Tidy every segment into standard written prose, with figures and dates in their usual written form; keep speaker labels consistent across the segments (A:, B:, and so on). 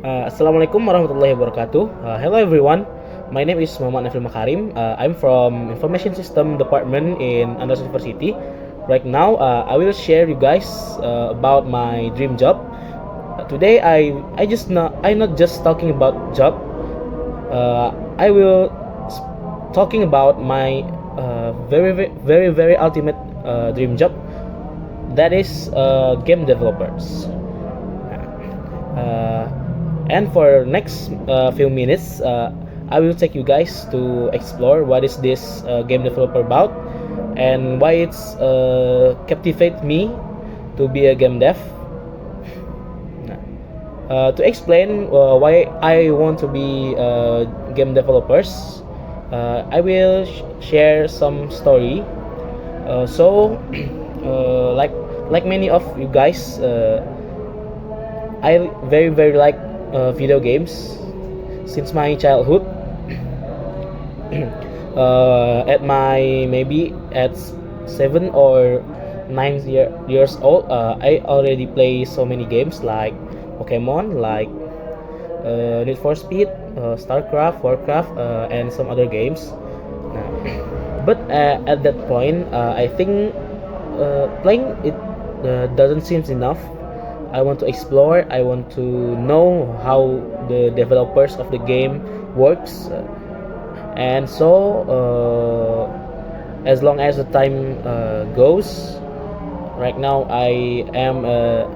A: Assalamualaikum warahmatullahi wabarakatuh. Hello everyone. My name is Muhammad Nafil Makarim. I'm from Information System Department in Andhra University. Right now, I will share you guys about my dream job. Today, I'm not just talking about job. I will talking about my very ultimate dream job. That is game developers. Uh, and for next few minutes, I will take you guys to explore what is this game developer about and why it's captivate me to be a game dev. To explain why I want to be game developers, I will share some story. So, like many of you guys, I very like video games since my childhood. At my maybe at 7 or 9 years old, I already play so many games like Pokemon, like Need for Speed, Starcraft, Warcraft, and some other games. Nah, but at that point, I think playing it doesn't seem enough. I want to explore. I want to know how the developers of the game works, and so as long as the time goes, right now I am a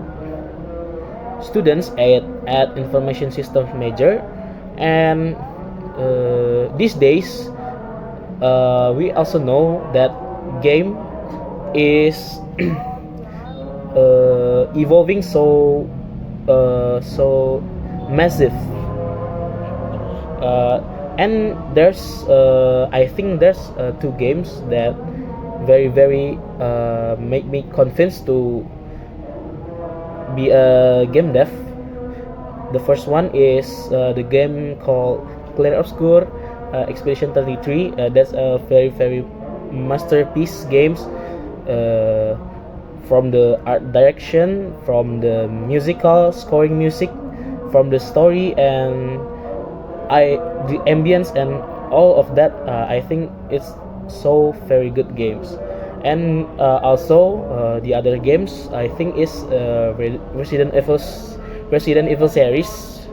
A: student at information systems major, and these days we also know that game is evolving so massive, and there's I think there's two games that very make me convinced to be a game dev. The first one is the game called Clair Obscur Expedition 33. That's a very masterpiece games, from the art direction, from the musical scoring music, from the story, and the ambience and all of that. I think it's so very good games. And also the other games I think is Resident Evil series,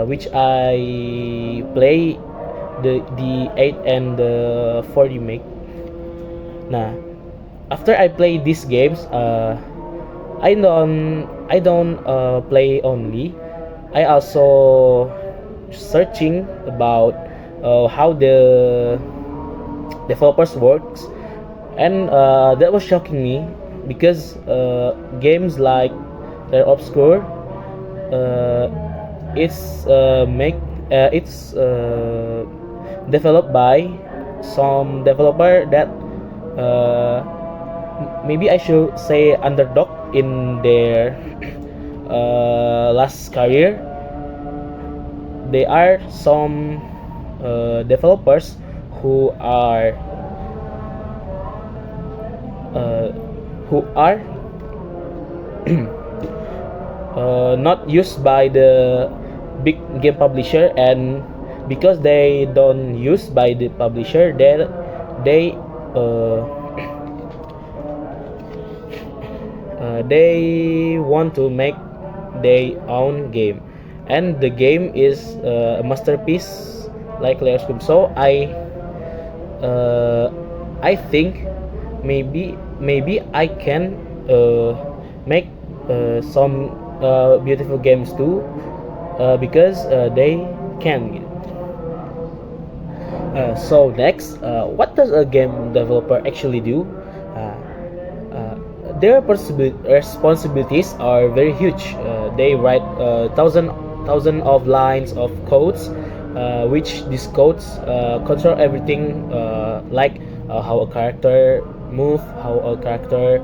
A: which I play the 8 and the 4 remake. Nah, after I play these games, I don't play only. I also searching about how the developers works, and that was shocking me because games like Clair Obscur, it's developed by some developer that maybe I should say underdog in their last career. They are some developers who are not used by the big game publisher, and because they don't used by the publisher, they they want to make their own game, and the game is a masterpiece like Clair Obscur. So I think maybe I can make some beautiful games too, because they can. So next, what does a game developer actually do? Uh, their responsibilities are very huge. They write thousand of lines of codes, which these codes control everything, like how a character move, how a character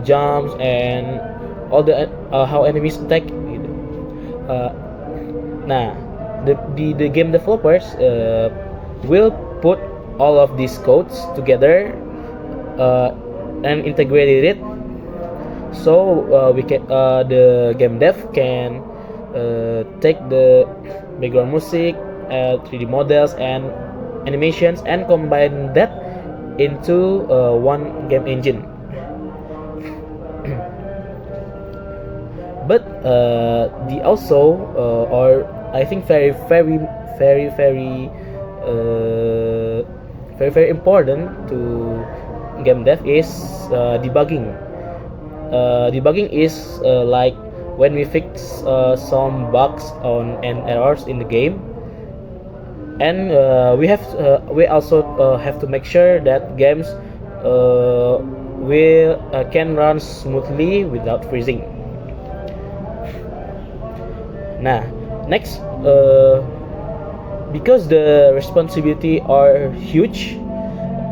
A: jumps, and all the how enemies attack. Uh, nah, the game developers will put all of these codes together and integrated it So we can the game dev can take the background music, 3D models and animations, and combine that into one game engine. But the also or I think uh, very important to game dev is debugging. Debugging is like when we fix some bugs on and errors in the game, and we also have to make sure that games will can run smoothly without freezing. Nah, next, because the responsibility are huge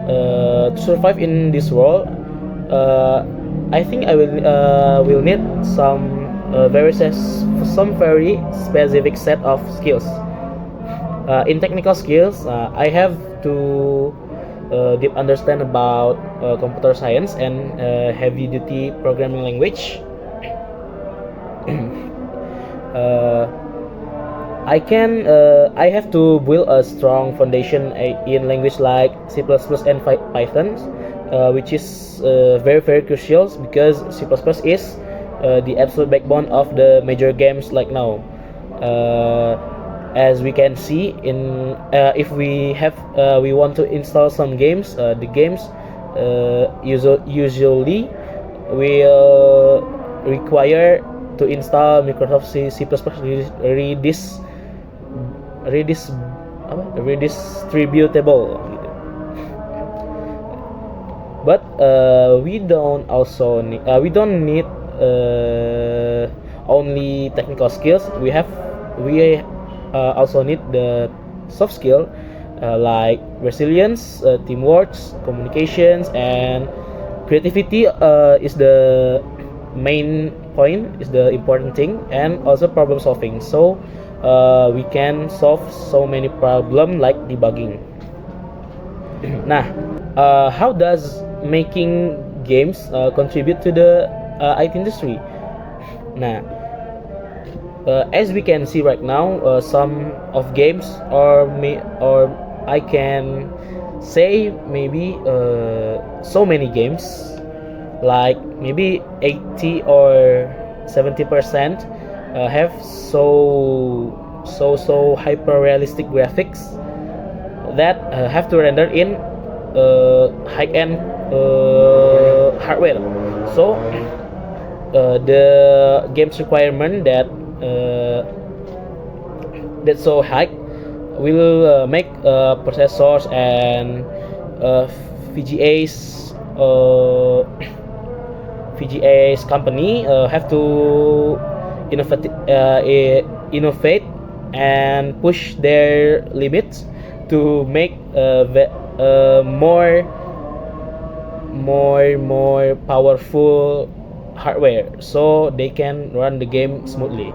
A: to survive in this world, uh, I think I will need some very specific set of skills. In technical skills, I have to deep understand about computer science and heavy duty programming language. uh, I have to build a strong foundation in language like C++ and Python, which is very crucial because C++ is the absolute backbone of the major games like now. As we can see in if we want to install some games, the games usually will require to install Microsoft C++ redis redistributable gitu. But we don't need only technical skills. We also need the soft skill like resilience, teamwork, communications, and creativity is the main point, is the important thing, and also problem solving. So we can solve so many problems like debugging. Nah, how does making games contribute to the IT industry? Nah, as we can see right now, some of games or I can say maybe so many games, like maybe 80 or 70% have so hyper realistic graphics that have to render in high-end hardware. So the game's requirement that's so high will make processors and VGA's company have to innovate and push their limits to make more powerful hardware so they can run the game smoothly.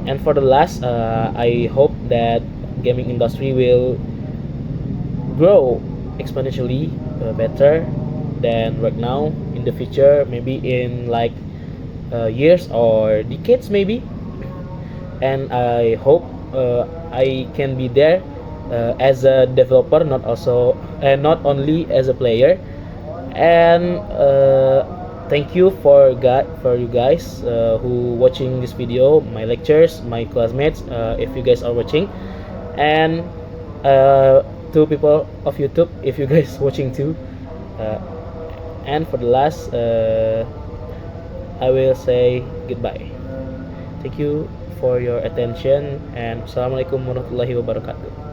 A: And for the last, I hope that gaming industry will grow exponentially better than right now in the future, maybe in like years or decades maybe. And I hope I can be there as a developer, not only as a player. And thank you for you guys who watching this video, my lectures, my classmates, if you guys are watching, and to people of YouTube if you guys watching too. And for the last, I will say goodbye. Thank you for your attention, and assalamualaikum warahmatullahi wabarakatuh.